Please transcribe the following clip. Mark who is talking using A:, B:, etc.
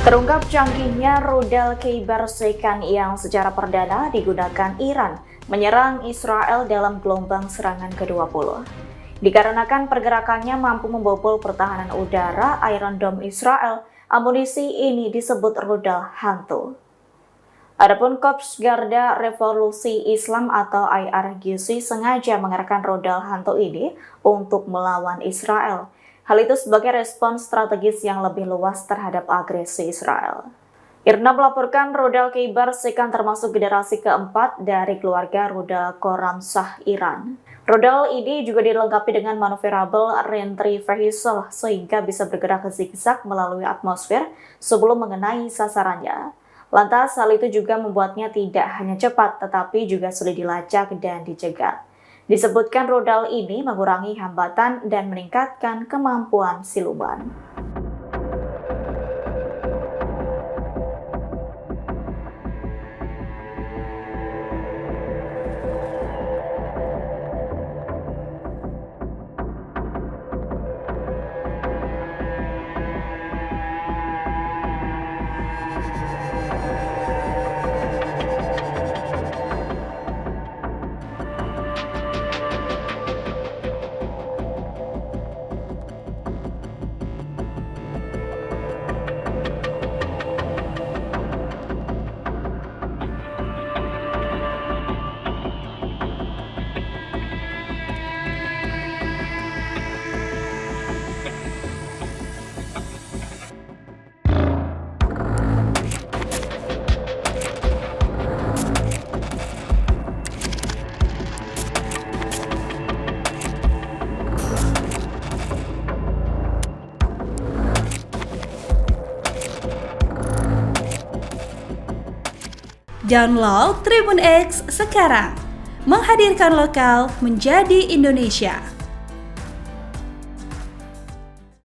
A: Terungkap canggihnya rudal Khaybar Second yang secara perdana digunakan Iran menyerang Israel dalam gelombang serangan ke-20. Dikarenakan pergerakannya mampu membobol pertahanan udara Iron Dome Israel, amunisi ini disebut rudal hantu. Adapun Korps Garda Revolusi Islam atau IRGC sengaja mengerahkan rudal hantu ini untuk melawan Israel. Hal itu sebagai respons strategis yang lebih luas terhadap agresi Israel. IRNA melaporkan rudal Khaybar Second termasuk generasi keempat dari keluarga rudal Khorramshahr Iran. Rudal ini juga dilengkapi dengan maneuverable reentry vehicle sehingga bisa bergerak zigzag melalui atmosfer sebelum mengenai sasarannya. Lantas hal itu juga membuatnya tidak hanya cepat tetapi juga sulit dilacak dan dicegat. Disebutkan rudal ini mengurangi hambatan dan meningkatkan kemampuan siluman.
B: Download Tribun X sekarang, menghadirkan lokal menjadi Indonesia.